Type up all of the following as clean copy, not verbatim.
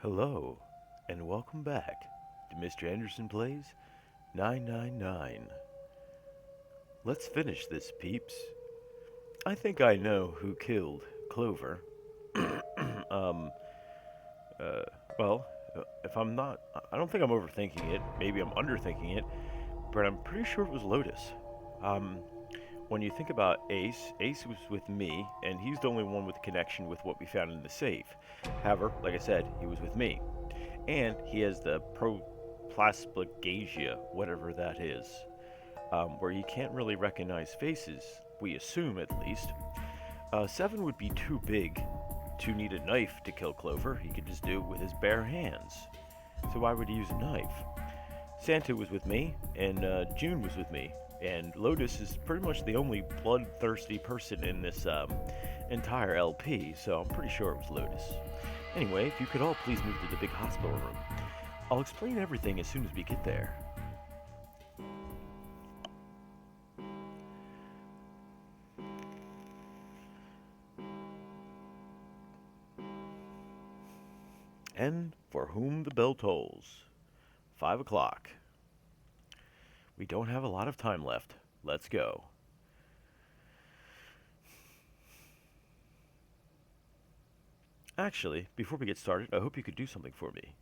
Hello, and welcome back to Mr. Anderson Plays 999. Let's finish this, peeps. I think I know who killed Clover. um, uh, well, if I'm not, I don't think I'm overthinking it. Maybe I'm underthinking it, but I'm pretty sure it was Lotus. Um, when you think about Ace, Ace was with me, and he's the only one with a connection with what we found in the safe. However, like I said, he was with me. And he has the proplasmagasia, whatever that is, where he can't really recognize faces, we assume at least. Seven would be too big to need a knife to kill Clover. He could just do it with his bare hands. So why would he use a knife? Santa was with me, and June was with me, and Lotus is pretty much the only bloodthirsty person in this entire LP, so I'm pretty sure it was Lotus. Anyway, if you could all please move to the big hospital room. I'll explain everything as soon as we get there. And for whom the bell tolls. 5 o'clock. We don't have a lot of time left. Let's go. Actually, before we get started, I hope you could do something for me.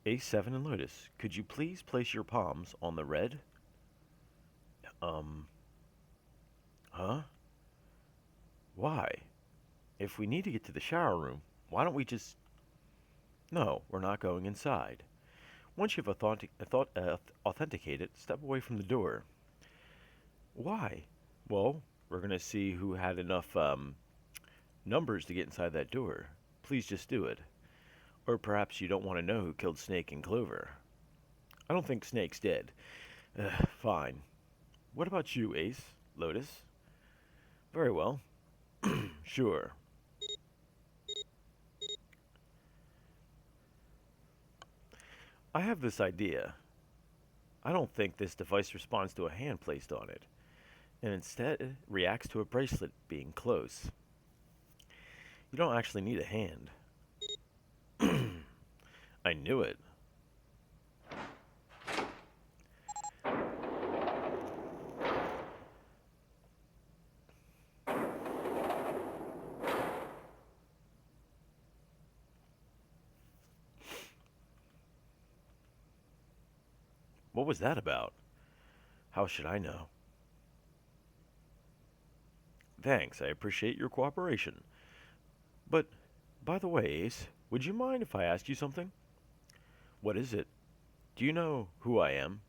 A7 and Lotus, could you please place your palms on the red? Um, huh? Why? If we need to get to the shower room, why don't we just... No, we're not going inside. Once you've authenticated, step away from the door. Why? Well, we're going to see who had enough numbers to get inside that door. Please just do it. Or perhaps you don't want to know who killed Snake and Clover. I don't think Snake's dead. Fine. What about you, Ace? Lotus? Very well. Sure. I have this idea. I don't think this device responds to a hand placed on it, and instead reacts to a bracelet being close. You don't actually need a hand. I knew it. What was that about? How should I know? Thanks, I appreciate your cooperation. But, by the way, Ace, would you mind if I asked you something? What is it? Do you know who I am?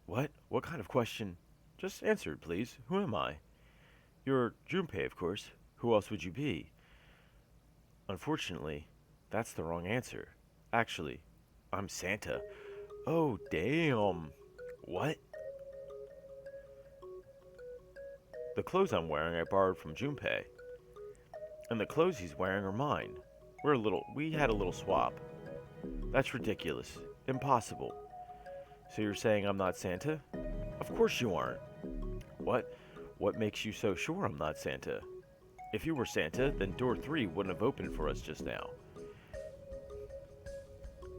What? What kind of question? Just answer it, please. Who am I? You're Junpei, of course. Who else would you be? Unfortunately, that's the wrong answer. Actually, I'm Santa. Oh, damn. What? The clothes I'm wearing I borrowed from Junpei. And the clothes he's wearing are mine. We had a little swap. That's ridiculous. Impossible. So you're saying I'm not Santa? Of course you aren't. What? What makes you so sure I'm not Santa? If you were Santa, then door 3 wouldn't have opened for us just now.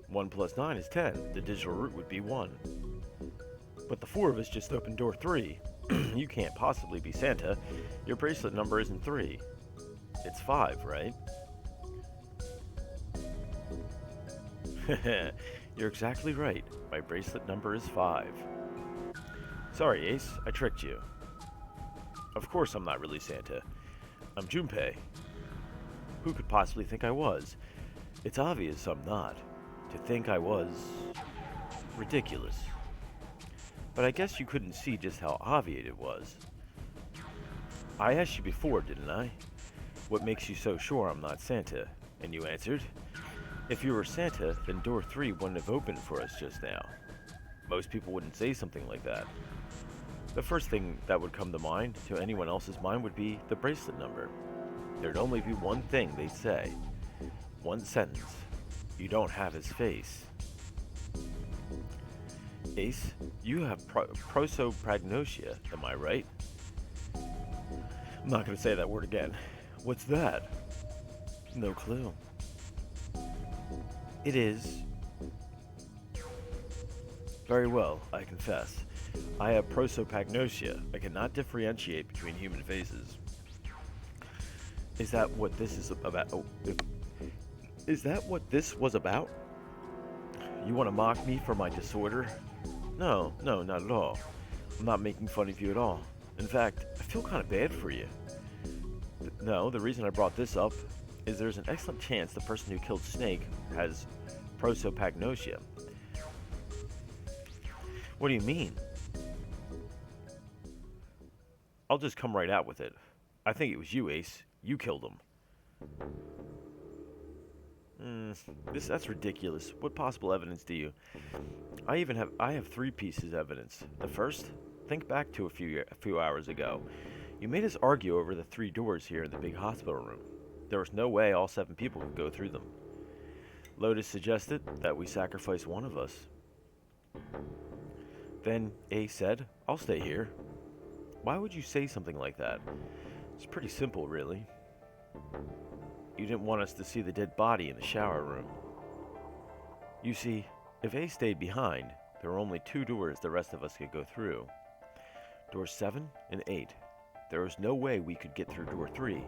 1 plus 9 is 10. The digital root would be 1. But the 4 of us just opened door 3. You can't possibly be Santa. Your bracelet number isn't 3. It's 5, right? You're exactly right. My bracelet number is 5. Sorry, Ace. I tricked you. Of course I'm not really Santa. I'm Junpei. Who could possibly think I was? It's obvious I'm not. To think I was... ridiculous. But I guess you couldn't see just how obvious it was. I asked you before, didn't I? What makes you so sure I'm not Santa? And you answered, if you were Santa, then door 3 wouldn't have opened for us just now. Most people wouldn't say something like that. The first thing that would come to mind, to anyone else's mind, would be the bracelet number. There'd only be one thing they'd say. One sentence. You don't have his face. Ace, you have prosopagnosia, am I right? I'm not going to say that word again. What's that? No clue. It is. Very well, I confess. I have prosopagnosia. I cannot differentiate between human faces. Is that what this is about? Oh, is that what this was about? You want to mock me for my disorder? No, no, not at all. I'm not making fun of you at all. In fact, I feel kind of bad for you. No, the reason I brought this up is there's an excellent chance the person who killed Snake has prosopagnosia. What do you mean? I'll just come right out with it. I think it was you, Ace. You killed him. That's ridiculous. What possible evidence do you? I have three pieces of evidence. The first, think back to a few hours ago. You made us argue over the three doors here in the big hospital room. There was no way all 7 people could go through them. Lotus suggested that we sacrifice one of us. Then Ace said, "I'll stay here." Why would you say something like that? It's pretty simple, really. You didn't want us to see the dead body in the shower room. You see, if Ace stayed behind, there were only 2 doors the rest of us could go through. Doors 7 and 8. There was no way we could get through door 3,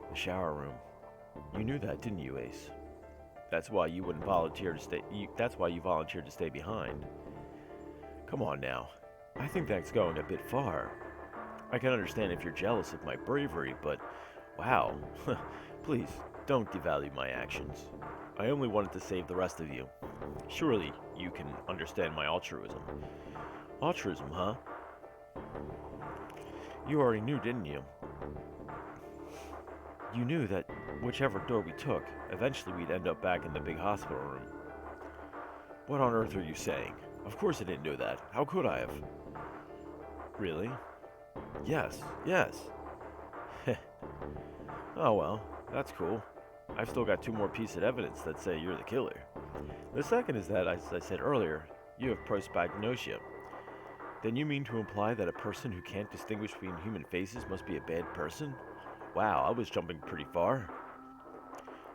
the shower room. You knew that, didn't you, Ace? That's why you wouldn't volunteer to stay. That's why you volunteered to stay behind. Come on now. I think that's going a bit far. I can understand if you're jealous of my bravery, but wow. Please, don't devalue my actions. I only wanted to save the rest of you. Surely you can understand my altruism. Altruism, huh? You already knew, didn't you? You knew that whichever door we took, eventually we'd end up back in the big hospital room. What on earth are you saying? Of course I didn't know that. How could I have? Really? Yes, yes. Oh well, that's cool. I've still got 2 more pieces of evidence that say you're the killer. The second is that, as I said earlier, you have prosopagnosia. Then you mean to imply that a person who can't distinguish between human faces must be a bad person? Wow, I was jumping pretty far.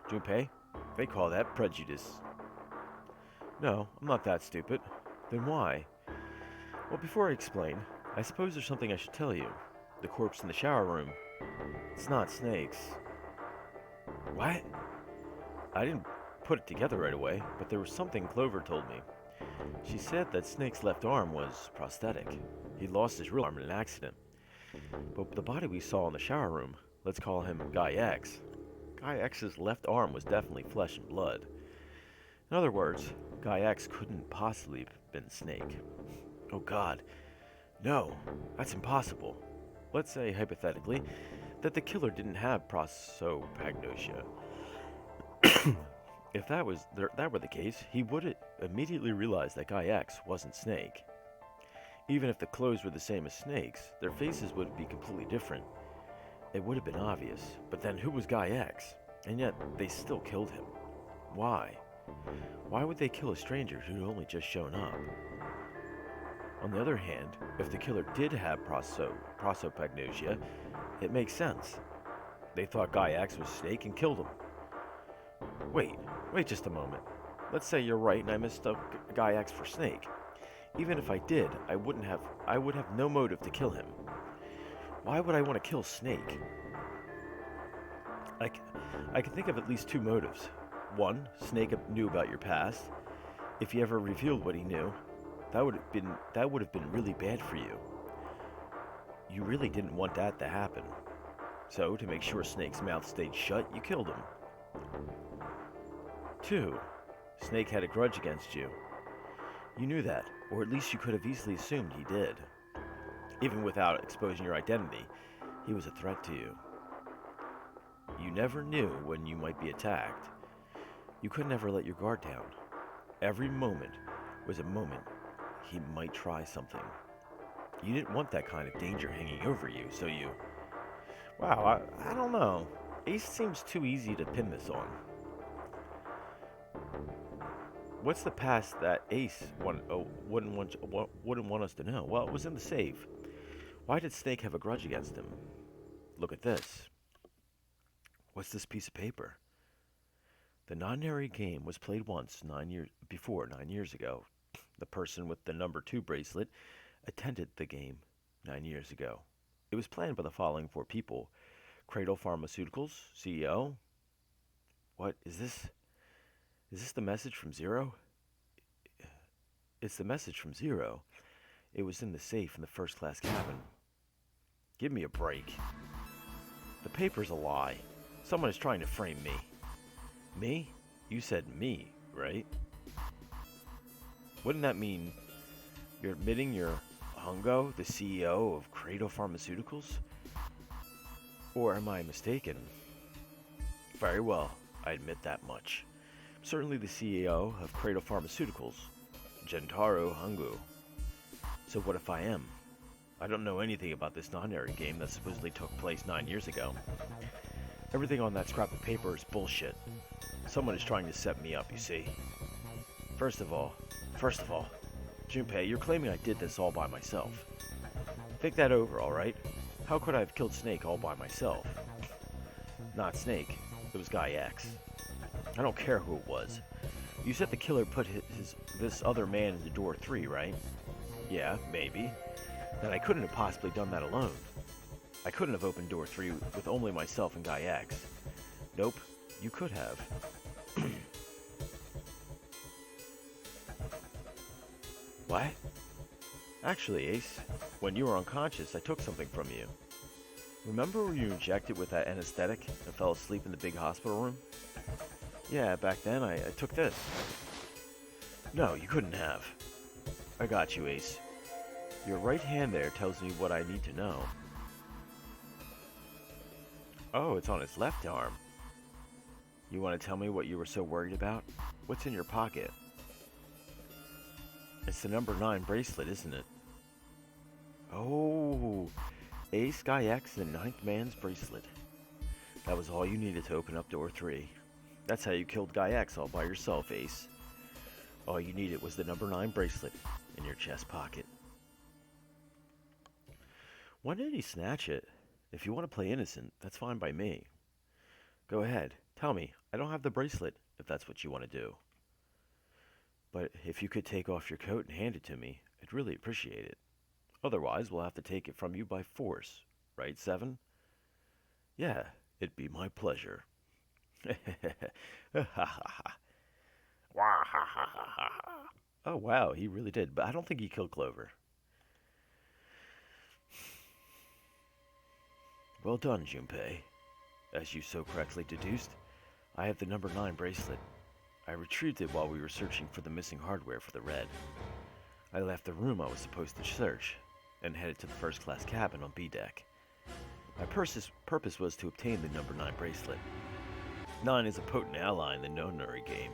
Junpei, they call that prejudice. No, I'm not that stupid. Then why? Well, before I explain, I suppose there's something I should tell you. The corpse in the shower room. It's not Snake's. What? I didn't put it together right away, but there was something Clover told me. She said that Snake's left arm was prosthetic. He lost his real arm in an accident. But the body we saw in the shower room, let's call him Guy X. Guy X's left arm was definitely flesh and blood. In other words, Guy X couldn't possibly have been Snake. Oh God. No, that's impossible. Let's say, hypothetically, that the killer didn't have prosopagnosia. If that were the case, he would immediately realize that Guy X wasn't Snake. Even if the clothes were the same as Snake's, their faces would be completely different. It would have been obvious, but then who was Guy X? And yet, they still killed him. Why? Why would they kill a stranger who'd only just shown up? On the other hand, if the killer did have prosopagnosia, it makes sense. They thought Guy X was Snake and killed him. Wait just a moment. Let's say you're right and I mistook Guy X for Snake. Even if I did, I would have no motive to kill him. Why would I want to kill Snake? I can think of at least 2 motives. One, Snake knew about your past. If he ever revealed what he knew, that would have been really bad for you. You really didn't want that to happen. So, to make sure Snake's mouth stayed shut, you killed him. 2. Snake had a grudge against you. You knew that, or at least you could have easily assumed he did. Even without exposing your identity, he was a threat to you. You never knew when you might be attacked. You could never let your guard down. Every moment was a moment he might try something. You didn't want that kind of danger hanging over you, so you... Wow, I don't know. Ace seems too easy to pin this on. What's the past that Ace wouldn't want us to know? Well, it was in the safe. Why did Snake have a grudge against him? Look at this. What's this piece of paper? The Nonary game was played once 9 years ago. The person with the number 2 bracelet attended the game 9 years ago. It was planned by the following 4 people: Cradle Pharmaceuticals, CEO. What is this? Is this the message from Zero? It's the message from Zero. It was in the safe in the first class cabin. Give me a break. The paper's a lie. Someone is trying to frame me. Me? You said me, right? Wouldn't that mean you're admitting you're Hungo, the CEO of Cradle Pharmaceuticals? Or am I mistaken? Very well, I admit that much. I'm certainly the CEO of Cradle Pharmaceuticals, Gentaro Hungo. So what if I am? I don't know anything about this Nonary game that supposedly took place 9 years ago. Everything on that scrap of paper is bullshit. Someone is trying to set me up, you see. First of all, Junpei, you're claiming I did this all by myself. Think that over, alright? How could I have killed Snake all by myself? Not Snake, it was Guy X. I don't care who it was. You said the killer put this other man into door 3, right? Yeah, maybe. Then I couldn't have possibly done that alone. I couldn't have opened door 3 with only myself and Guy X. Nope, you could have. What? Actually, Ace, when you were unconscious, I took something from you. Remember when you injected with that anesthetic and fell asleep in the big hospital room? Yeah, back then I took this. No, you couldn't have. I got you, Ace. Your right hand there tells me what I need to know. Oh, it's on his left arm. You want to tell me what you were so worried about? What's in your pocket? It's the number 9 bracelet, isn't it? Oh, Ace, Guy X, and the 9th man's bracelet. That was all you needed to open up door 3. That's how you killed Guy X all by yourself, Ace. All you needed was the number 9 bracelet in your chest pocket. Why did he snatch it? If you want to play innocent, that's fine by me. Go ahead, tell me. I don't have the bracelet, if that's what you want to do. But if you could take off your coat and hand it to me, I'd really appreciate it. Otherwise, we'll have to take it from you by force. Right, Seven? Yeah, it'd be my pleasure. Oh, wow, he really did. But I don't think he killed Clover. Well done, Junpei. As you so correctly deduced, I have the number 9 bracelet. I retrieved it while we were searching for the missing hardware for the Red. I left the room I was supposed to search and headed to the first class cabin on B deck. My purpose was to obtain the number 9 bracelet. 9 is a potent ally in the Nonary game.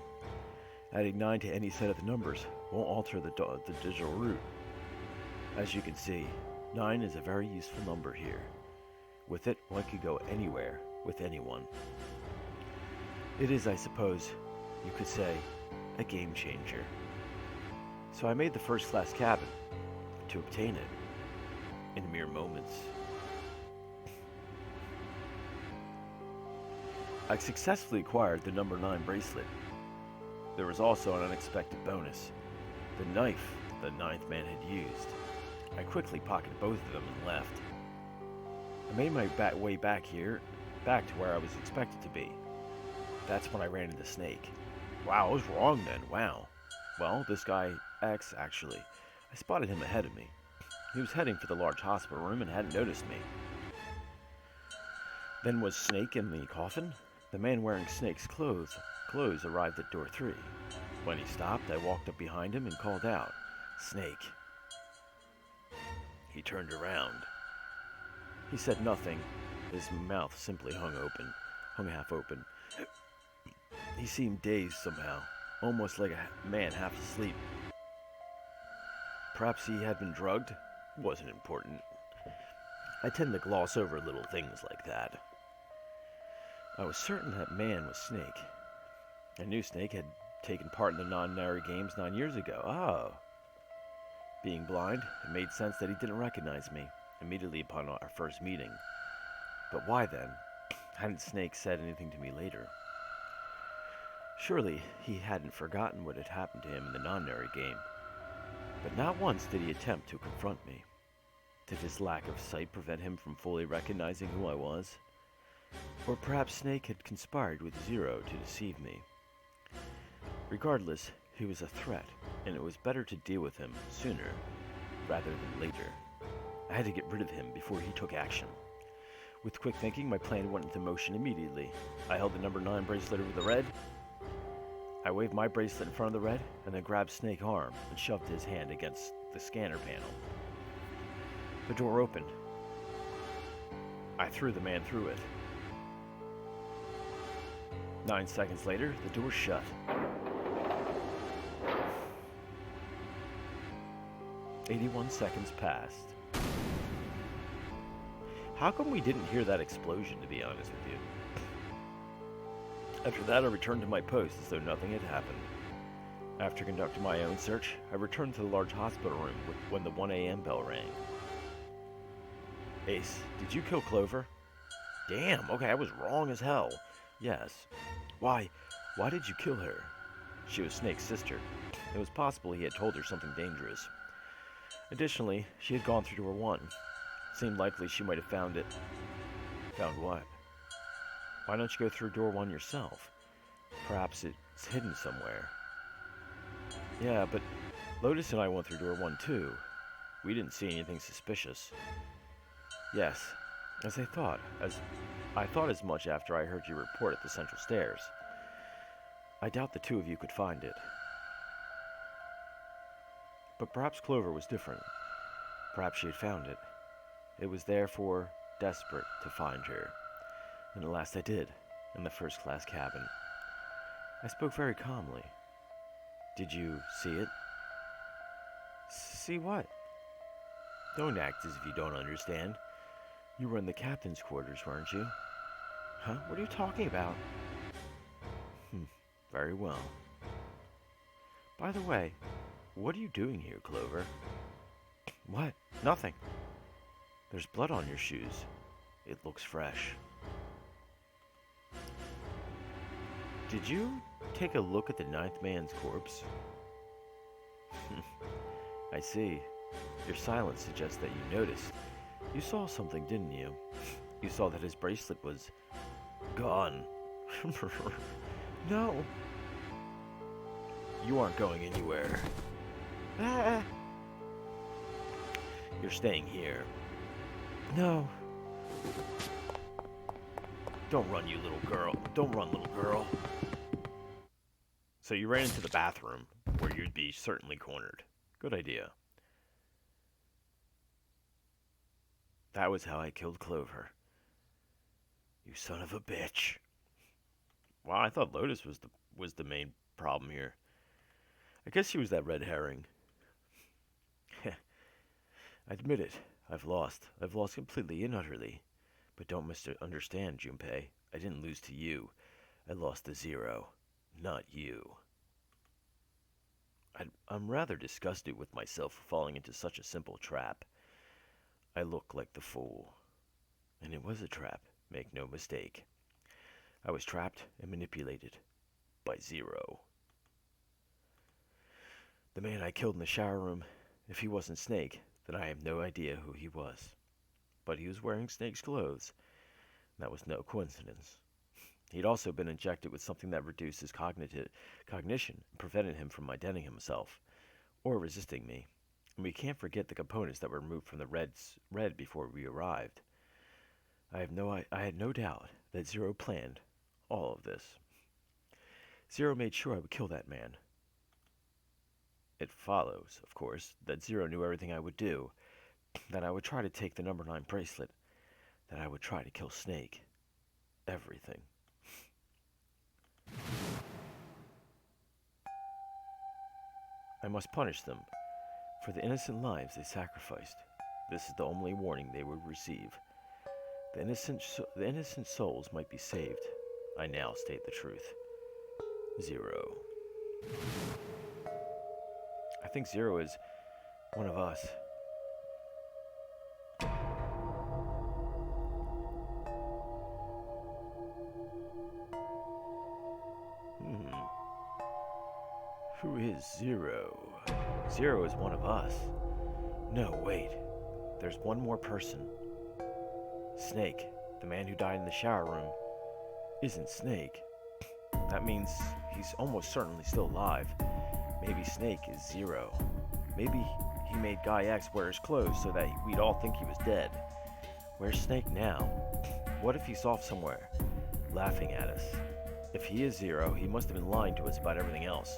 Adding 9 to any set of the numbers won't alter the digital root. As you can see, 9 is a very useful number here. With it, one could go anywhere with anyone. It is, I suppose, you could say, a game changer. So I made the first class cabin to obtain it in mere moments. I successfully acquired the number 9 bracelet. There was also an unexpected bonus: the knife the 9th man had used. I quickly pocketed both of them and left. I made my way back to where I was expected to be. That's when I ran into Snake. Wow, I was wrong then, wow. Well, this guy X, actually. I spotted him ahead of me. He was heading for the large hospital room and hadn't noticed me. Then was Snake in the coffin? The man wearing Snake's clothes arrived at door 3. When he stopped, I walked up behind him and called out, "Snake." He turned around. He said nothing. His mouth simply hung half open. He seemed dazed somehow, almost like a man half asleep. Perhaps he had been drugged? It wasn't important. I tend to gloss over little things like that. I was certain that man was Snake. I knew Snake had taken part in the Nonary Games 9 years ago. Oh. Being blind, it made sense that he didn't recognize me immediately upon our first meeting. But why then? Hadn't Snake said anything to me later? Surely he hadn't forgotten what had happened to him in the Nonary game, but not once did he attempt to confront me. Did his lack of sight prevent him from fully recognizing who I was? Or perhaps Snake had conspired with Zero to deceive me. Regardless, he was a threat, and it was better to deal with him sooner rather than later. I had to get rid of him before he took action. With quick thinking, my plan went into motion immediately. I held the number 9 bracelet over the red. I waved my bracelet in front of the red, and then grabbed Snake's arm and shoved his hand against the scanner panel. The door opened. I threw the man through it. 9 seconds later, the door shut. 81 seconds passed. How come we didn't hear that explosion, to be honest with you? After that, I returned to my post as though nothing had happened. After conducting my own search, I returned to the large hospital room when the 1 a.m. bell rang. Ace, did you kill Clover? Damn, okay, I was wrong as hell. Yes. Why did you kill her? She was Snake's sister. It was possible he had told her something dangerous. Additionally, she had gone through door 1. Seemed likely she might have found it. Found what? Why don't you go through door 1 yourself? Perhaps it's hidden somewhere. Yeah, but Lotus and I went through door 1 too. We didn't see anything suspicious. Yes, as I thought as much after I heard you report at the central stairs. I doubt the two of you could find it. But perhaps Clover was different. Perhaps she had found it. It was therefore desperate to find her. And at last I did, in the first-class cabin. I spoke very calmly. Did you see it? See what? Don't act as if you don't understand. You were in the captain's quarters, weren't you? Huh? What are you talking about? Very well. By the way, what are you doing here, Clover? What? Nothing. There's blood on your shoes. It looks fresh. Did you take a look at the 9th man's corpse? I see. Your silence suggests that you noticed. You saw something, didn't you? You saw that his bracelet was gone. No. You aren't going anywhere. You're staying here. No. Don't run, you little girl. Don't run, little girl. So you ran into the bathroom, where you'd be certainly cornered. Good idea. That was how I killed Clover. You son of a bitch. Wow, I thought Lotus was the main problem here. I guess she was that red herring. I admit it. I've lost. I've lost completely and utterly. But don't misunderstand, Junpei. I didn't lose to you. I lost to Zero. Not you. I'm rather disgusted with myself for falling into such a simple trap. I look like the fool. And it was a trap, make no mistake. I was trapped and manipulated by Zero. The man I killed in the shower room, if he wasn't Snake, then I have no idea who he was. But he was wearing Snake's clothes. That was no coincidence. He'd also been injected with something that reduced his cognition and prevented him from identifying himself or resisting me. And we can't forget the components that were removed from the red before we arrived. I had no doubt that Zero planned all of this. Zero made sure I would kill that man. It follows, of course, that Zero knew everything I would do, that I would try to take the number 9 bracelet, that I would try to kill Snake. Everything. I must punish them for the innocent lives they sacrificed. This is the only warning they would receive. The innocent souls might be saved. I now state the truth. Zero. I think Zero is one of us. Who is Zero? Zero is one of us. No, wait. There's one more person. Snake, the man who died in the shower room, isn't Snake. That means he's almost certainly still alive. Maybe Snake is Zero. Maybe he made Guy X wear his clothes so that we'd all think he was dead. Where's Snake now? What if he's off somewhere, laughing at us? If he is Zero, he must have been lying to us about everything else.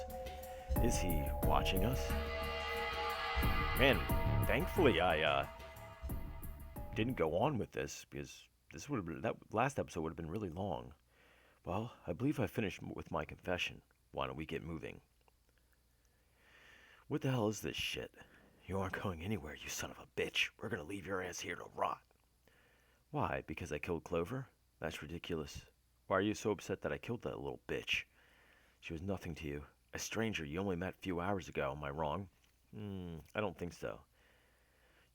Is he watching us? Man, thankfully I didn't go on with this because that last episode would have been really long. Well, I believe I finished with my confession. Why don't we get moving? What the hell is this shit? You aren't going anywhere, you son of a bitch. We're gonna leave your ass here to rot. Why? Because I killed Clover? That's ridiculous. Why are you so upset that I killed that little bitch? She was nothing to you. A stranger you only met a few hours ago, am I wrong? I don't think so.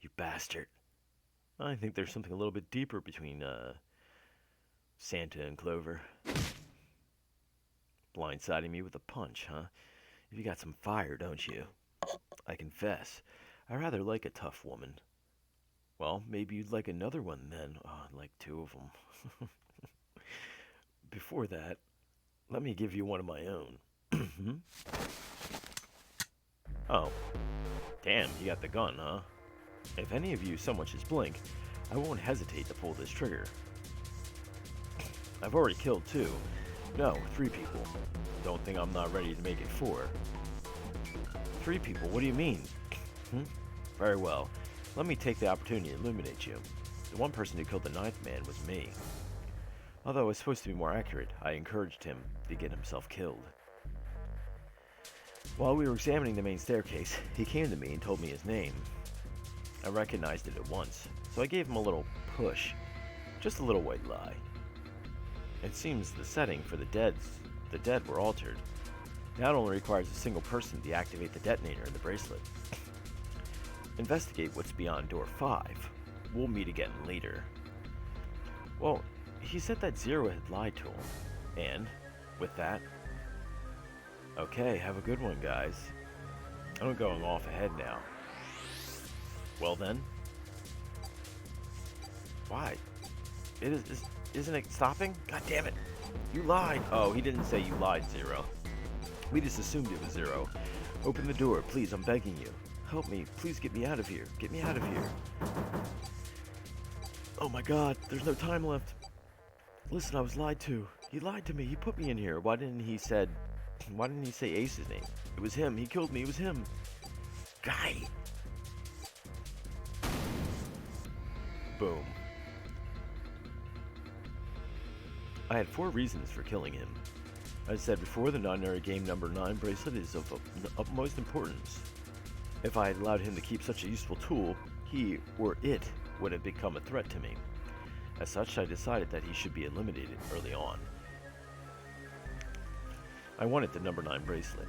You bastard. I think there's something a little bit deeper between, Santa and Clover. Blindsiding me with a punch, huh? You got some fire, don't you? I confess, I rather like a tough woman. Well, maybe you'd like another one then. Oh, I'd like two of them. Before that, let me give you one of my own. Oh. Damn, you got the gun, huh? If any of you so much as blink, I won't hesitate to pull this trigger. I've already killed 2. No, 3 people. Don't think I'm not ready to make it 4. 3 people? What do you mean? Very well. Let me take the opportunity to eliminate you. The one person who killed the 9th man was me. Although I was supposed to be more accurate, I encouraged him to get himself killed. While we were examining the main staircase, he came to me and told me his name. I recognized it at once, so I gave him a little push. Just a little white lie. It seems the setting for the dead were altered. Now it only requires a single person to deactivate the detonator in the bracelet. Investigate what's beyond door 5. We'll meet again later. Well, he said that Zero had lied to him. And, with that... Okay, have a good one, guys. I'm going off ahead now. Well then. Why? Isn't it stopping? God damn it. You lied. Oh, he didn't say you lied, Zero. We just assumed it was Zero. Open the door, please, I'm begging you. Help me, please get me out of here. Get me out of here. Oh my god, there's no time left. Listen, I was lied to. He lied to me, he put me in here. Why didn't he say Ace's name? It was him, he killed me, it was him. Guy. Boom. I had 4 reasons for killing him. As I said before, the Nonary Game number 9 bracelet is of utmost importance. If I had allowed him to keep such a useful tool, he, or it, would have become a threat to me. As such, I decided that he should be eliminated early on. I wanted the number 9 bracelet.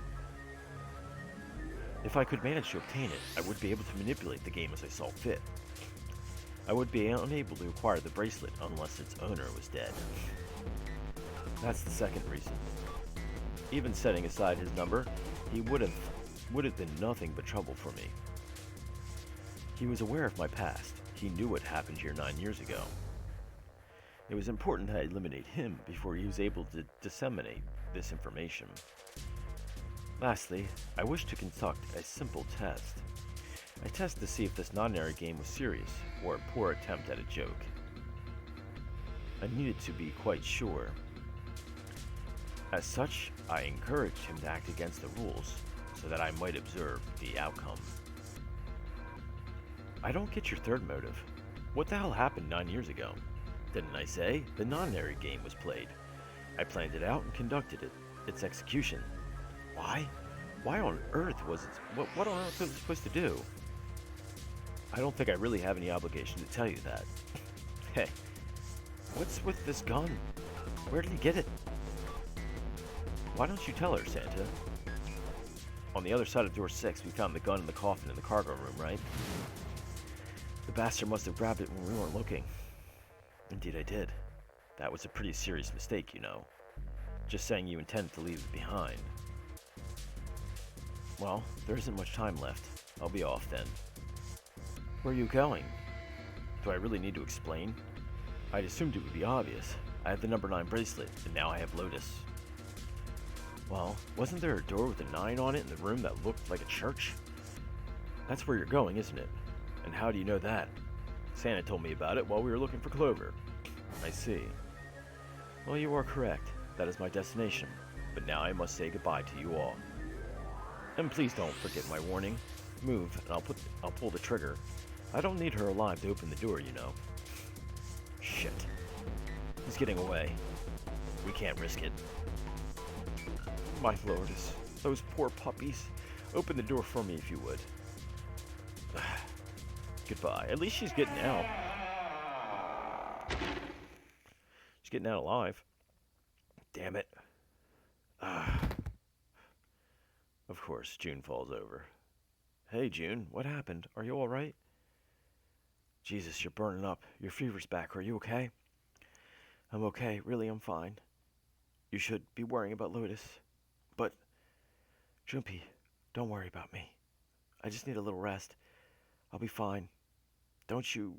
If I could manage to obtain it, I would be able to manipulate the game as I saw fit. I would be unable to acquire the bracelet unless its owner was dead. That's the second reason. Even setting aside his number, he would have been nothing but trouble for me. He was aware of my past. He knew what happened here 9 years ago. It was important that I eliminate him before he was able to disseminate this information. Lastly, I wished to conduct a simple test. A test to see if this Nonary game was serious, or a poor attempt at a joke. I needed to be quite sure. As such, I encouraged him to act against the rules, so that I might observe the outcome. I don't get your third motive. What the hell happened 9 years ago? Didn't I say? The Nonary game was played. I planned it out and conducted its execution. Why? Why on earth was it? What on earth was it supposed to do? I don't think I really have any obligation to tell you that. Hey, what's with this gun? Where did he get it? Why don't you tell her, Santa? On the other side of door 6, we found the gun in the coffin in the cargo room, right? The bastard must have grabbed it when we weren't looking. Indeed I did. That was a pretty serious mistake, you know. Just saying you intended to leave it behind. Well, there isn't much time left. I'll be off then. Where are you going? Do I really need to explain? I'd assumed it would be obvious. I have the number 9 bracelet, and now I have Lotus. Well, wasn't there a door with a 9 on it in the room that looked like a church? That's where you're going, isn't it? And how do you know that? Santa told me about it while we were looking for Clover. I see. Well, you are correct. That is my destination. But now I must say goodbye to you all. And please don't forget my warning. Move, and I'll pull the trigger. I don't need her alive to open the door, you know. Shit. He's getting away. We can't risk it. My Lotus, those poor puppies. Open the door for me if you would. Goodbye. At least she's getting out. She's getting out alive. Damn it. Of course, June falls over. Hey, June, what happened? Are you alright? Jesus, you're burning up. Your fever's back. Are you okay? I'm okay. Really, I'm fine. You should be worrying about Lotus. But, Junpei, don't worry about me. I just need a little rest. I'll be fine. Don't you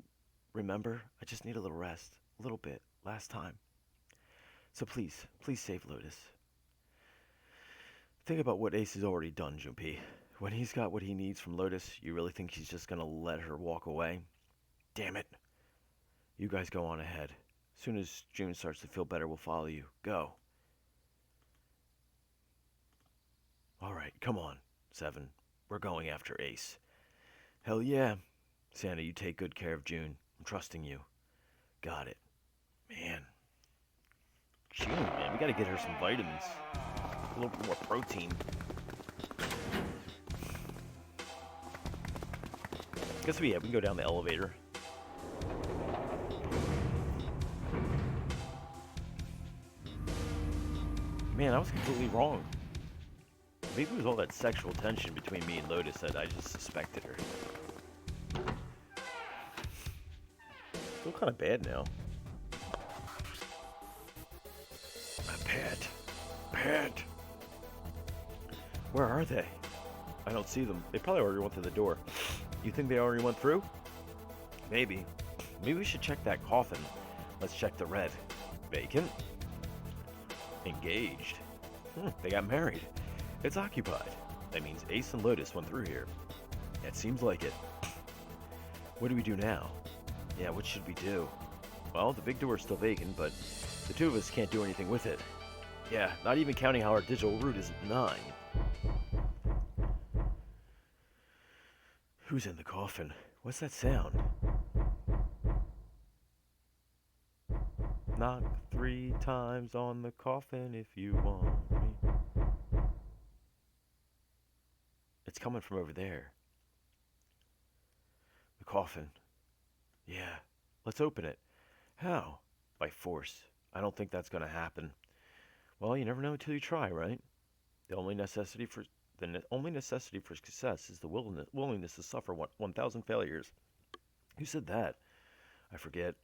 remember? I just need a little rest. A little bit. Last time. So please save Lotus. Think about what Ace has already done, Junpei. When he's got what he needs from Lotus, you really think he's just gonna let her walk away? Damn it. You guys go on ahead. As soon as June starts to feel better, we'll follow you. Go. Alright, come on, 7. We're going after Ace. Hell yeah. Santa, you take good care of June. I'm trusting you. Got it. Man. June, man, we gotta get her some vitamins. A little bit more protein. Guess we can go down the elevator. Man, I was completely wrong. Maybe it was all that sexual tension between me and Lotus that I just suspected her. I feel kind of bad now. Pet. Where are they? I don't see them. They probably already went through the door. You think they already went through? Maybe. Maybe we should check that coffin. Let's check the red. Vacant. Engaged. They got married. It's occupied. That means Ace and Lotus went through here. It seems like it. What do we do now? Yeah, what should we do? Well, the big door is still vacant, but the two of us can't do anything with it. Yeah, not even counting how our digital route is 9. Who's in the coffin? What's that sound? Knock 3 times on the coffin if you want me. It's coming from over there. The coffin. Yeah, let's open it. How? By force. I don't think that's gonna happen. Well, you never know until you try, right? The only necessity for success is the willingness to suffer 1,000 failures. Who said that? I forget.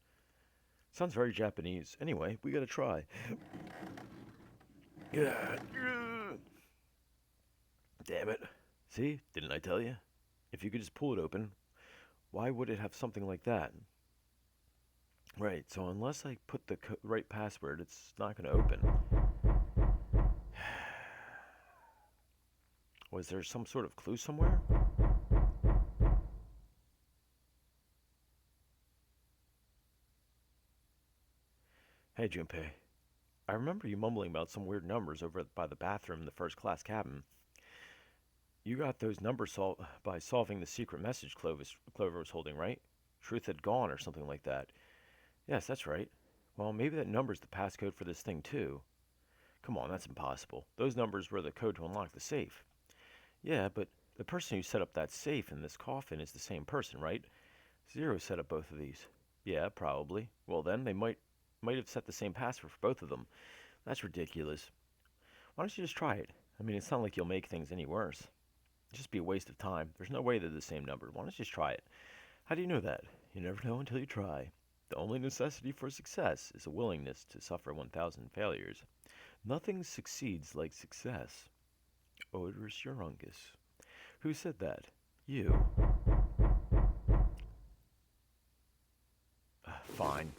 Sounds very Japanese. Anyway, we gotta try. Yeah. Damn it. See? Didn't I tell you? If you could just pull it open, why would it have something like that? Right, so unless I put the right password, it's not gonna open. Was there some sort of clue somewhere? Hey, Junpei. I remember you mumbling about some weird numbers over by the bathroom in the first class cabin. You got those numbers by solving the secret message Clover was holding, right? Truth had gone or something like that. Yes, that's right. Well, maybe that number's the passcode for this thing, too. Come on, that's impossible. Those numbers were the code to unlock the safe. Yeah, but the person who set up that safe in this coffin is the same person, right? Zero set up both of these. Yeah, probably. Well then, they might have set the same password for both of them. That's ridiculous. Why don't you just try it? I mean, it's not like you'll make things any worse. It'd just be a waste of time. There's no way they're the same number. Why don't you just try it? How do you know that? You never know until you try. The only necessity for success is a willingness to suffer 1,000 failures. Nothing succeeds like success. Odorous Urungus. Who said that? You. Fine.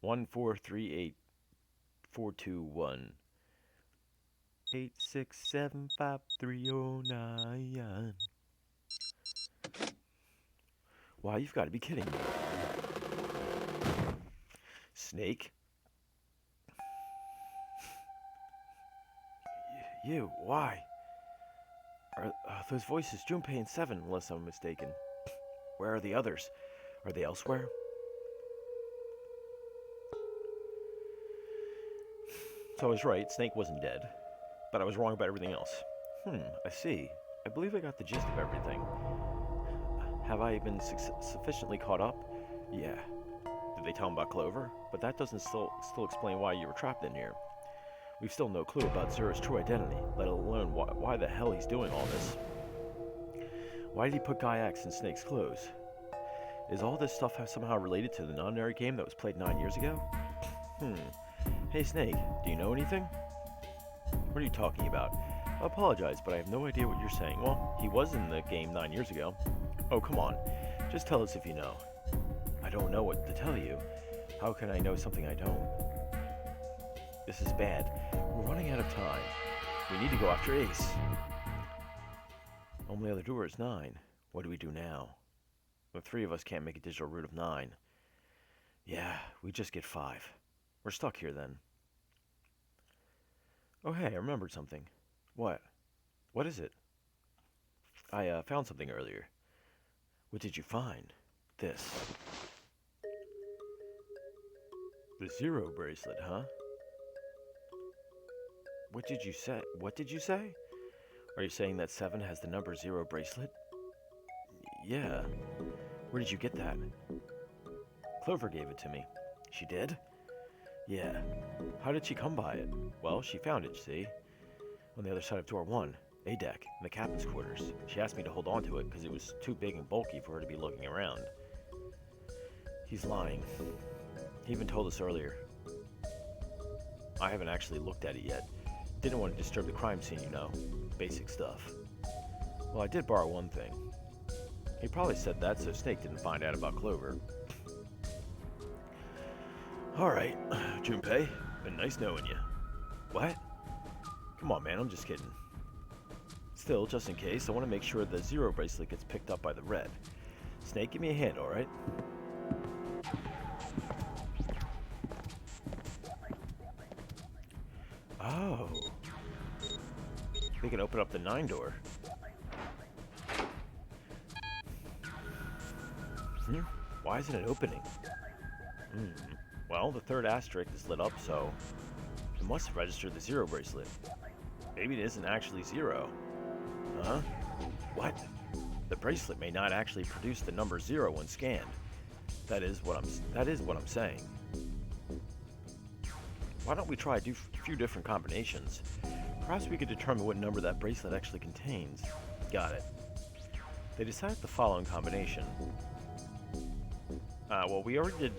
1438421. 8675309. Wow, you've got to be kidding me. Snake? You, why? Are those voices Junpei and Seven, unless I'm mistaken? Where are the others? Are they elsewhere? So I was right, Snake wasn't dead, but I was wrong about everything else. I see. I believe I got the gist of everything. Have I been sufficiently caught up? Yeah. Did they tell him about Clover? But that doesn't still explain why you were trapped in here. We've still no clue about Zero's true identity, let alone why the hell he's doing all this. Why did he put Guy X in Snake's clothes? Is all this stuff somehow related to the Nonary game that was played 9 years ago? Hey Snake, do you know anything? What are you talking about? I apologize, but I have no idea what you're saying. Well, he was in the game 9 years ago. Oh, come on. Just tell us if you know. I don't know what to tell you. How can I know something I don't? This is bad. We're running out of time. We need to go after Ace. Only other door is 9. What do we do now? The 3 of us can't make a digital route of 9. Yeah, we just get 5. We're stuck here then. Oh hey, I remembered something. What? What is it? I found something earlier. What did you find? This. The Zero bracelet, huh? What did you say? What did you say? Are you saying that 7 has the number 0 bracelet? Yeah. Where did you get that? Clover gave it to me. She did? Yeah. How did she come by it? Well, she found it, see? On the other side of door 1, A deck, in the captain's quarters. She asked me to hold on to it because it was too big and bulky for her to be looking around. He's lying. He even told us earlier. I haven't actually looked at it yet. Didn't want to disturb the crime scene, you know. Basic stuff. Well, I did borrow one thing. He probably said that so Snake didn't find out about Clover. Alright, Junpei. Been nice knowing you. What? Come on, man, I'm just kidding. Still, just in case, I want to make sure the 0 bracelet gets picked up by the red. Snake, give me a hand, alright? Oh. We can open up the 9 door. Why isn't it opening? Well, the 3rd asterisk is lit up, so it must have registered the 0 bracelet. Maybe it isn't actually 0. Huh? What? The bracelet may not actually produce the number 0 when scanned. That is what I'm saying. Why don't we try a few different combinations? Perhaps we could determine what number that bracelet actually contains. Got it. They decided the following combination. Well, we already did.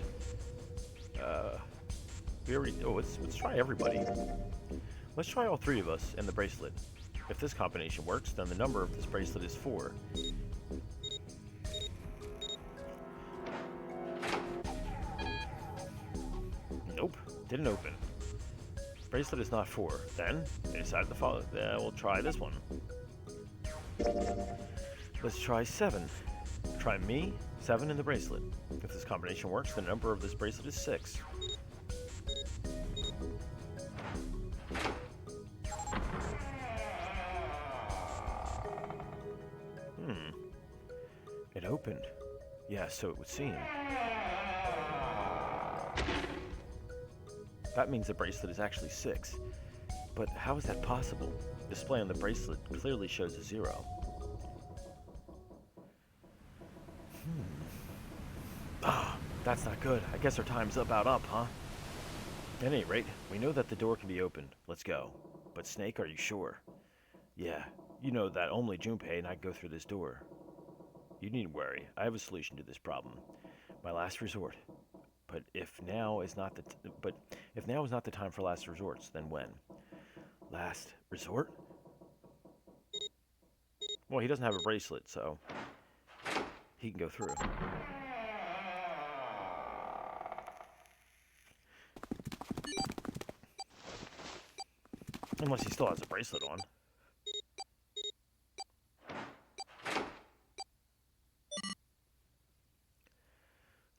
Let's try everybody. Let's try all 3 of us and the bracelet. If this combination works, then the number of this bracelet is 4. Nope, didn't open. Bracelet is not 4. Then, they decided to follow. We'll try this one. Let's try 7. Try me, 7, and the bracelet. If this combination works, the number of this bracelet is 6. It opened. Yeah, so it would seem. That means the bracelet is actually 6. But how is that possible? The display on the bracelet clearly shows a 0. That's not good. I guess our time's about up, huh? At any rate, we know that the door can be opened. Let's go. But Snake, are you sure? Yeah, you know that only Junpei and I go through this door. You needn't worry. I have a solution to this problem. My last resort. But if now is not the time for last resorts, then when? Last resort? Well, he doesn't have a bracelet, so he can go through. Unless he still has a bracelet on.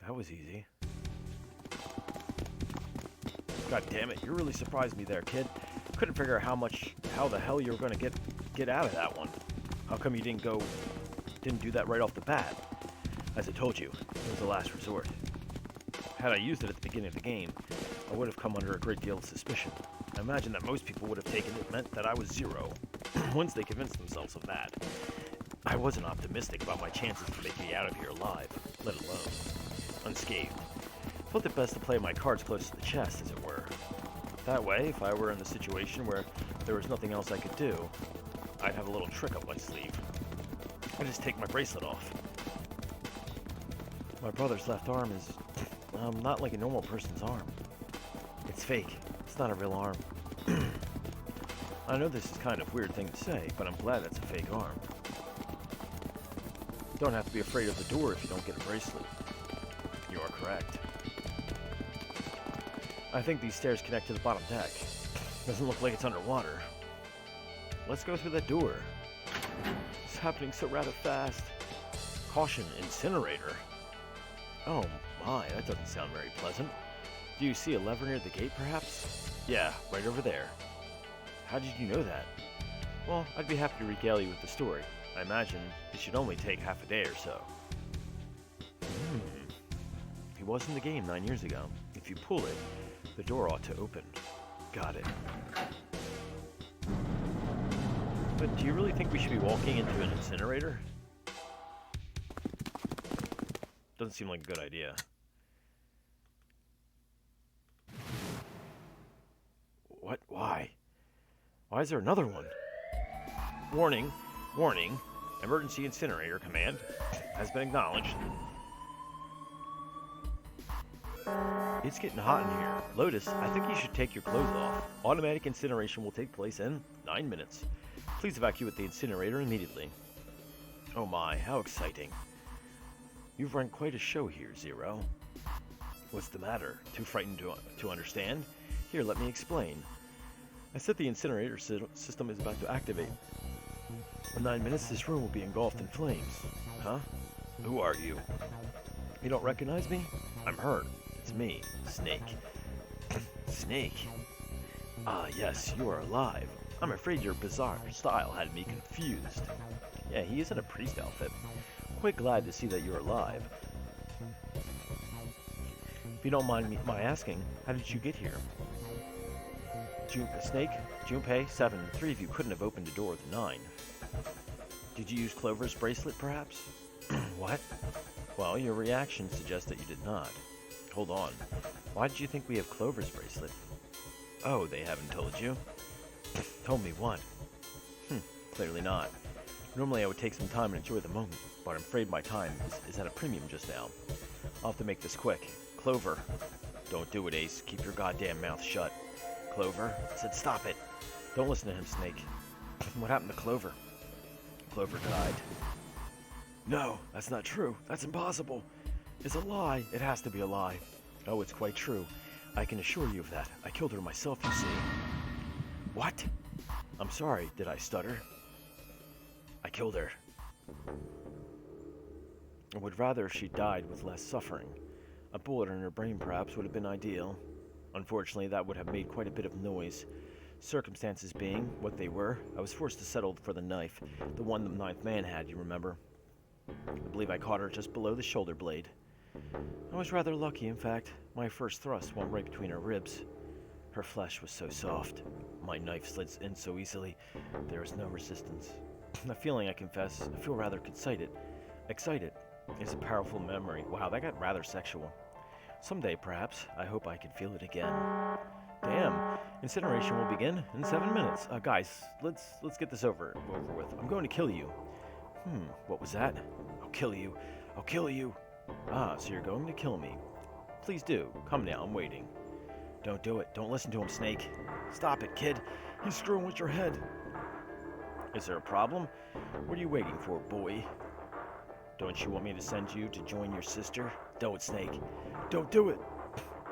That was easy. God damn it, you really surprised me there, kid. Couldn't figure out how the hell you were gonna get out of that one. How come you didn't do that right off the bat? As I told you, it was the last resort. Had I used it at the beginning of the game, I would have come under a great deal of suspicion. I imagine that most people would have taken it meant that I was zero, once they convinced themselves of that. I wasn't optimistic about my chances of making it out of here alive, let alone unscathed. Felt it best to play my cards close to the chest, as it were. That way, if I were in the situation where there was nothing else I could do, I'd have a little trick up my sleeve. I'd just take my bracelet off. My brother's left arm is, not like a normal person's arm. It's fake. It's not a real arm. I know this is kind of a weird thing to say, but I'm glad that's a fake arm. Don't have to be afraid of the door if you don't get a bracelet. You are correct. I think these stairs connect to the bottom deck. Doesn't look like it's underwater. Let's go through that door. It's happening so rather fast. Caution, incinerator. Oh my, that doesn't sound very pleasant. Do you see a lever near the gate, perhaps? Yeah, right over there. How did you know that? Well, I'd be happy to regale you with the story. I imagine it should only take half a day or so. He was in the game 9 years ago. If you pull it, the door ought to open. Got it. But do you really think we should be walking into an incinerator? Doesn't seem like a good idea. What? Why? Why is there another one? Warning. Warning. Emergency incinerator command has been acknowledged. It's getting hot in here. Lotus, I think you should take your clothes off. Automatic incineration will take place in 9 minutes. Please evacuate the incinerator immediately. Oh my, how exciting. You've run quite a show here, Zero. What's the matter? Too frightened to understand? Here, let me explain. I said the incinerator system is about to activate. In 9 minutes, this room will be engulfed in flames. Huh? Who are you? You don't recognize me? I'm hurt. It's me, Snake. Snake? Ah, yes, you are alive. I'm afraid your bizarre style had me confused. Yeah, he is in a priest outfit. Quite glad to see that you're alive. If you don't mind my asking, how did you get here? Snake, Junpei, 7, 3 of you couldn't have opened the door with 9. Did you use Clover's bracelet, perhaps? What? Well, your reaction suggests that you did not. Hold on. Why did you think we have Clover's bracelet? Oh, they haven't told you? Told me what? Clearly not. Normally I would take some time and enjoy the moment, but I'm afraid my time is at a premium just now. I'll have to make this quick. Clover. Don't do it, Ace. Keep your goddamn mouth shut. Clover? I said stop it. Don't listen to him, Snake. What happened to Clover? Clover died. No, that's not true. That's impossible. It's a lie. It has to be a lie. Oh, it's quite true. I can assure you of that. I killed her myself, you see. What? I'm sorry. Did I stutter? I killed her. I would rather she died with less suffering. A bullet in her brain perhaps would have been ideal. Unfortunately, that would have made quite a bit of noise. Circumstances being what they were, I was forced to settle for the knife, the one the ninth man had, you remember. I believe I caught her just below the shoulder blade. I was rather lucky, in fact. My first thrust went right between her ribs. Her flesh was so soft. My knife slid in so easily, there was no resistance. A feeling, I confess, I feel rather excited. Excited is a powerful memory. Wow, that got rather sexual. Someday, perhaps, I hope I can feel it again. Damn, incineration will begin in 7 minutes. Guys, let's get this over with. I'm going to kill you. What was that? I'll kill you. I'll kill you. Ah, so you're going to kill me. Please do. Come now, I'm waiting. Don't do it. Don't listen to him, Snake. Stop it, kid. He's screwing with your head. Is there a problem? What are you waiting for, boy? Don't you want me to send you to join your sister? Don't, Snake. Don't do it.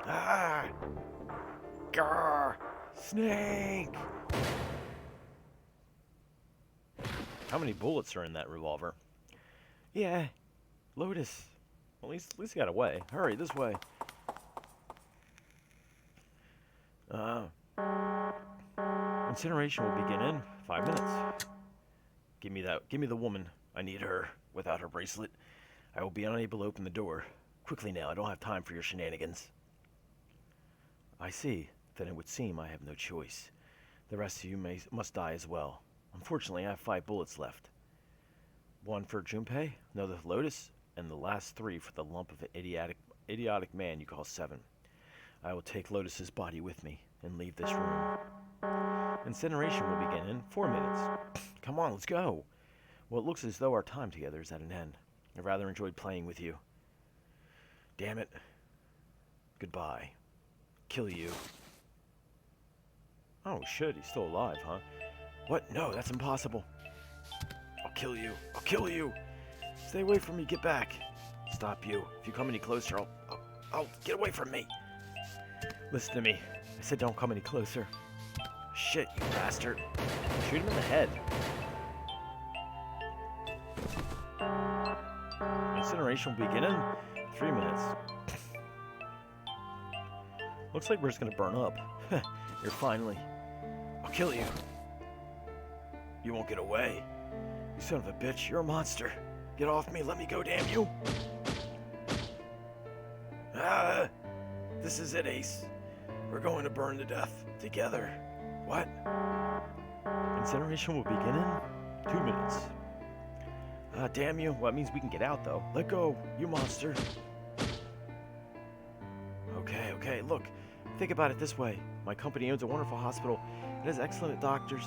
Ah! Grr! Snake! How many bullets are in that revolver? Yeah, Lotus. Well, at least he got away. Hurry, this way. Incineration will begin in 5 minutes. Give me the woman. I need her. Without her bracelet, I will be unable to open the door. Quickly now, I don't have time for your shenanigans. I see. Then it would seem I have no choice. The rest of you must die as well. Unfortunately, I have 5 bullets left. 1 for Junpei, another for Lotus, and the last 3 for the lump of an idiotic man you call Seven. I will take Lotus's body with me and leave this room. Incineration will begin in 4 minutes. Come on, let's go. Well, it looks as though our time together is at an end. I rather enjoyed playing with you. Damn it. Goodbye. Kill you. Oh shit, he's still alive, huh? What? No, that's impossible. I'll kill you. I'll kill you. Stay away from me. Get back. Stop you. If you come any closer, I'll get away from me. Listen to me. I said don't come any closer. Shit, you bastard. Shoot him in the head. Incineration will begin in 3 minutes. Looks like we're just gonna burn up. You're finally. I'll kill you. You won't get away. You son of a bitch, you're a monster. Get off me, let me go, damn you. This is it, Ace. We're going to burn to death together. What? Incineration will begin in 2 minutes. Damn you. Well, that means we can get out, though. Let go, you monster. Okay, look. Think about it this way. My company owns a wonderful hospital. It has excellent doctors.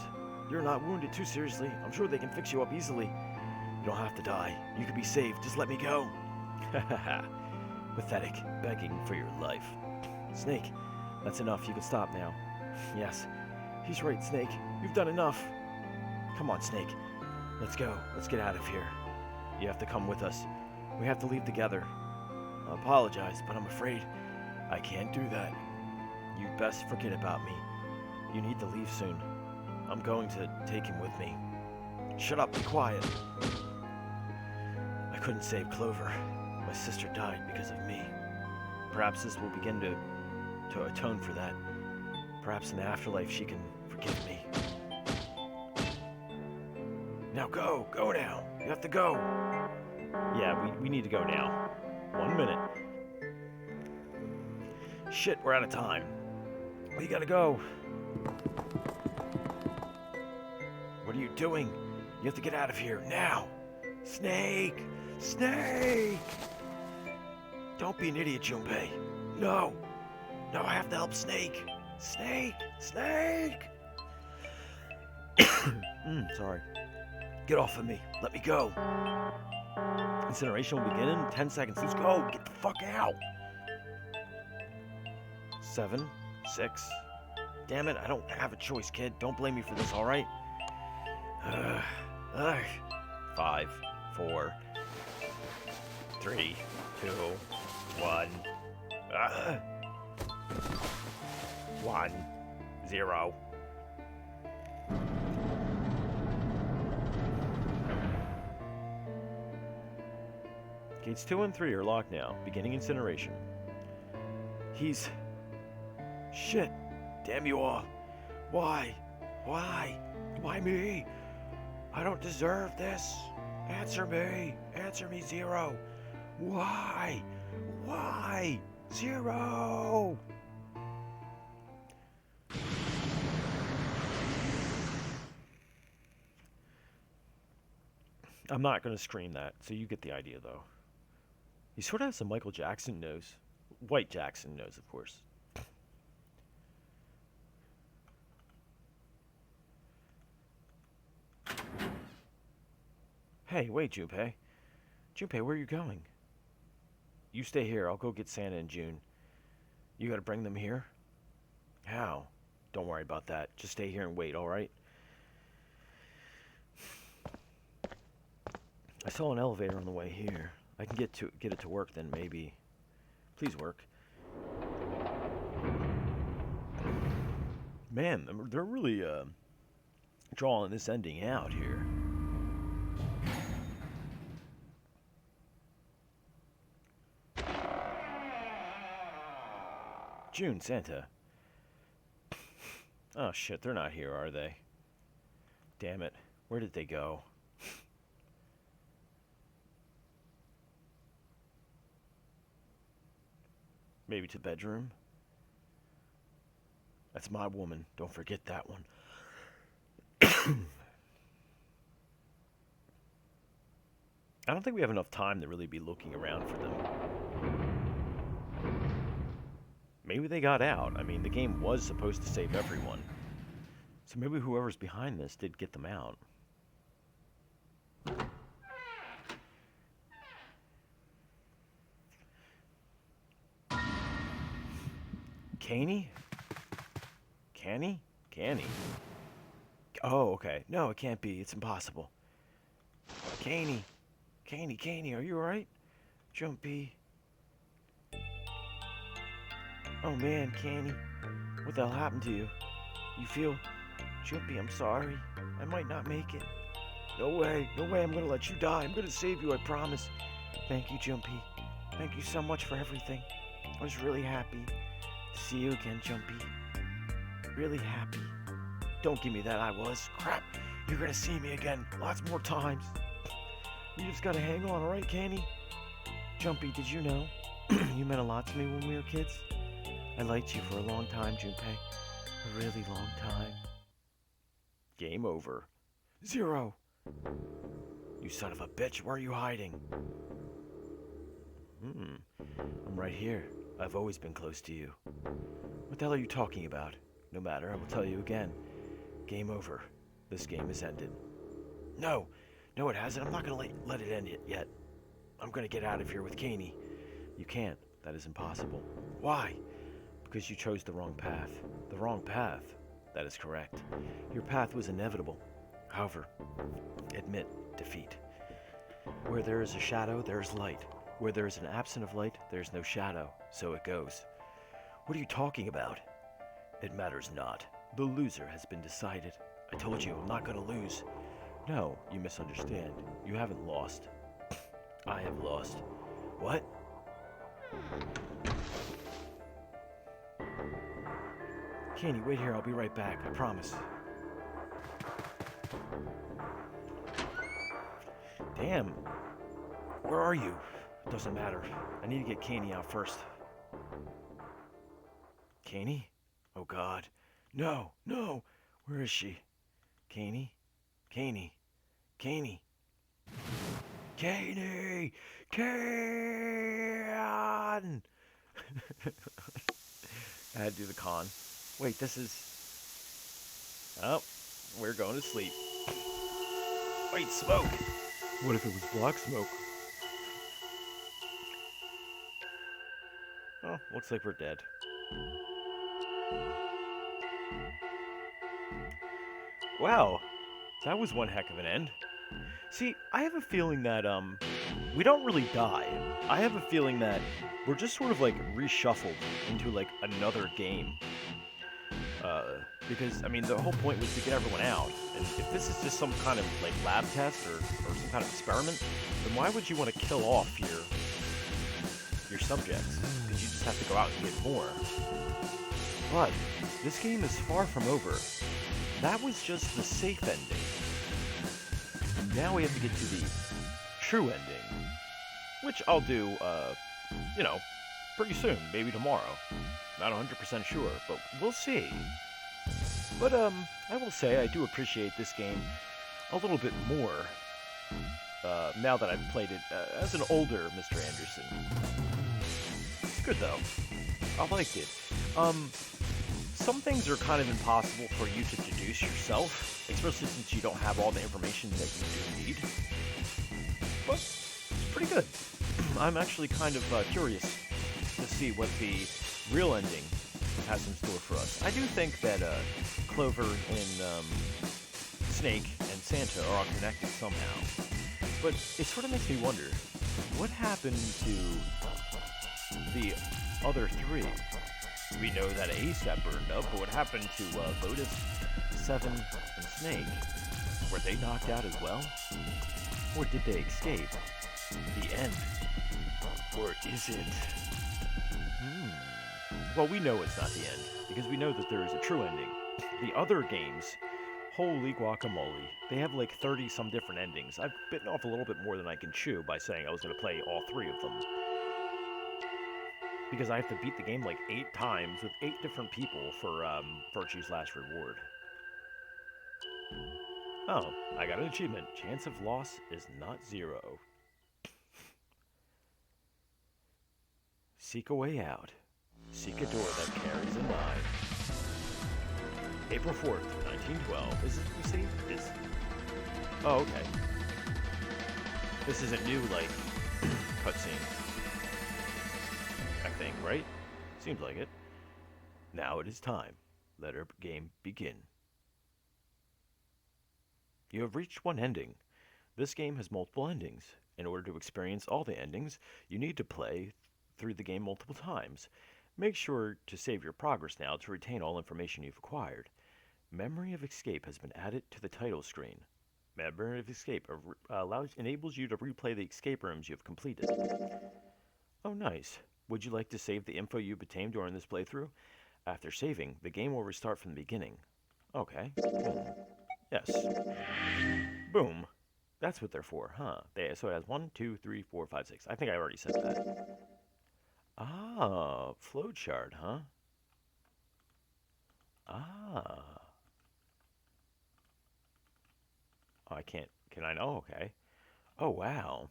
You're not wounded too seriously. I'm sure they can fix you up easily. You don't have to die. You can be saved. Just let me go. Pathetic. Begging for your life. Snake, that's enough. You can stop now. Yes. He's right, Snake. You've done enough. Come on, Snake. Let's go. Let's get out of here. You have to come with us. We have to leave together. I apologize, but I'm afraid I can't do that. You best forget about me. You need to leave soon. I'm going to take him with me. Shut up, be quiet. I couldn't save Clover. My sister died because of me. Perhaps this will begin to atone for that. Perhaps in the afterlife she can forgive me. Now go now. You have to go. Yeah, we need to go now. 1 minute. Shit, we're out of time. We gotta go. What are you doing? You have to get out of here now. Snake! Snake! Don't be an idiot, Junpei. No, I have to help Snake. Snake! Sorry. Get off of me. Let me go. Incineration will begin in 10 seconds. Let's go. Get the fuck out. 7, 6. Damn it, I don't have a choice, kid. Don't blame me for this, alright? 5, 4, 3, 2, 1. 1, 0. Gates 2 and 3 are locked now, beginning incineration. Shit! Damn you all! Why? Why me? I don't deserve this! Answer me! Answer me, Zero! Why? 0! I'm not going to scream that, so you get the idea, though. He sort of has a Michael Jackson nose. White Jackson nose, of course. Hey, wait, Junpei. Junpei, where are you going? You stay here. I'll go get Santa and June. You gotta bring them here? How? Don't worry about that. Just stay here and wait, alright? I saw an elevator on the way here. I can get it to work then maybe. Please work. Man, they're really drawing this ending out here. June, Santa. Oh shit, they're not here, are they? Damn it. Where did they go? Maybe to the bedroom? That's my woman. Don't forget that one. I don't think we have enough time to really be looking around for them. Maybe they got out. I mean, the game was supposed to save everyone. So maybe whoever's behind this did get them out. Caney? Canny? Canny? Oh, okay. No, it can't be. It's impossible. Caney. Caney, Caney, are you alright? Jumpy. Oh man, Caney. What the hell happened to you? You feel... Jumpy, I'm sorry. I might not make it. No way. No way I'm gonna let you die. I'm gonna save you, I promise. Thank you, Jumpy. Thank you so much for everything. I was really happy to see you again, Jumpy. Really happy. Don't give me that I was. Crap. You're gonna see me again lots more times. You just gotta hang on, alright, Canny? Jumpy, did you know? You meant a lot to me when we were kids. I liked you for a long time, Junpei. A really long time. Game over. 0. You son of a bitch, where are you hiding? I'm right here. I've always been close to you. What the hell are you talking about? No matter, I will tell you again. Game over. This game is ended. No! No, it hasn't. I'm not gonna let it end yet. I'm gonna get out of here with Caney. You can't. That is impossible. Why? Because you chose the wrong path. The wrong path? That is correct. Your path was inevitable. However, admit defeat. Where there is a shadow, there is light. Where there is an absence of light, there is no shadow. So it goes. What are you talking about? It matters not. The loser has been decided. I told you, I'm not gonna lose. No, you misunderstand. You haven't lost. I have lost. What? Candy, wait here. I'll be right back. I promise. Damn. Where are you? Doesn't matter. I need to get Candy out first. Candy? Oh, God. No, no. Where is she? Candy? Caney. Caney. Caney! Can! I had to do the con. Wait, this is... Oh, we're going to sleep. Wait, smoke! What if it was black smoke? Oh, looks like we're dead. Wow. That was one heck of an end. See, I have a feeling that, we don't really die. I have a feeling that we're just sort of, like, reshuffled into, like, another game. Because, I mean, the whole point was to get everyone out. And if this is just some kind of, like, lab test or some kind of experiment, then why would you want to kill off your subjects? Because you just have to go out and get more. But this game is far from over. That was just the safe ending. Now we have to get to the true ending, which I'll do, you know, pretty soon, maybe tomorrow. Not 100% sure, but we'll see. But, I will say I do appreciate this game a little bit more, now that I've played it as an older Mr. Anderson. It's good, though. I liked it. Some things are kind of impossible for you to deduce yourself, especially since you don't have all the information that you do need. But it's pretty good. I'm actually kind of curious to see what the real ending has in store for us. I do think that Clover and Snake and Santa are all connected somehow. But it sort of makes me wonder, what happened to the other three? We know that Ace got burned up, but what happened to Lotus, Seven, and Snake? Were they knocked out as well? Or did they escape? The end. Or is it? Well, we know it's not the end, because we know that there is a true ending. The other games, holy guacamole, they have like 30 some different endings. I've bitten off a little bit more than I can chew by saying I was going to play all 3 of them. Because I have to beat the game like 8 times with 8 different people for Virtue's Last Reward. Oh, I got an achievement. Chance of loss is not 0. Seek a way out. Seek a door that carries a 9. April 4th, 1912. Is it, you see? Is... Oh, okay. This is a new, like, cutscene. I think, right? Seems like it. Now it is time. Let our game begin. You have reached one ending. This game has multiple endings. In order to experience all the endings, you need to play through the game multiple times. Make sure to save your progress now to retain all information you've acquired. Memory of Escape has been added to the title screen. Memory of Escape enables you to replay the escape rooms you have completed. Oh, nice. Would you like to save the info you obtained during this playthrough? After saving, the game will restart from the beginning. Okay. Yes. Boom. That's what they're for, huh? So it has 1, 2, 3, 4, 5, 6. I think I already said that. Ah, flowchart, huh? Ah. Oh, I can't. Can I know? Okay. Oh, wow.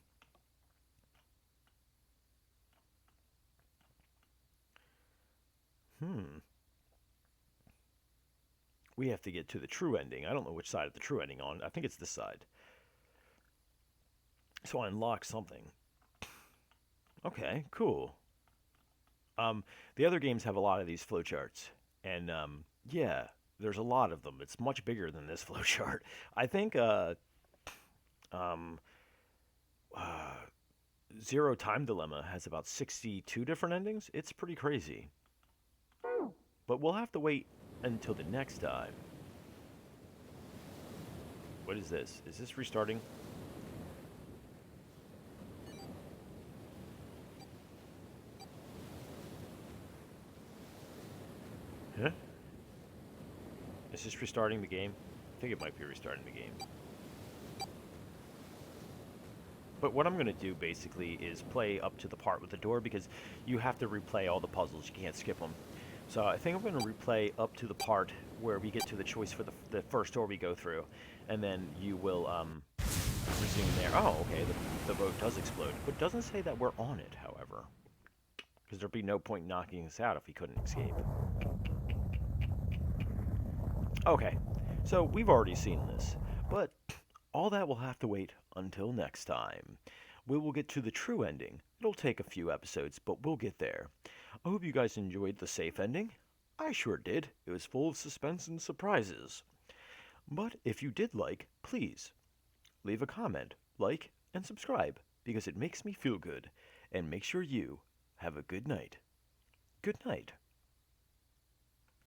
We have to get to the true ending. I don't know which side of the true ending on. I think it's this side. So I unlock something. Okay, cool. The other games have a lot of these flowcharts, and yeah, there's a lot of them. It's much bigger than this flowchart. I think um, uh, Zero Time Dilemma has about 62 different endings. It's pretty crazy. But we'll have to wait until the next time. What is this? Is this restarting? Huh? Is this restarting the game? I think it might be restarting the game. But what I'm going to do basically is play up to the part with the door because you have to replay all the puzzles. You can't skip them. So I think I'm going to replay up to the part where we get to the choice for the first door we go through. And then you will resume there. Oh, okay, the boat does explode. But it doesn't say that we're on it, however. Because there'd be no point knocking us out if we couldn't escape. Okay, so we've already seen this. But all that will have to wait until next time. We will get to the true ending. It'll take a few episodes, but we'll get there. I hope you guys enjoyed the safe ending. I sure did. It was full of suspense and surprises. But if you did like, please leave a comment, like, and subscribe because it makes me feel good. And make sure you have a good night. Good night.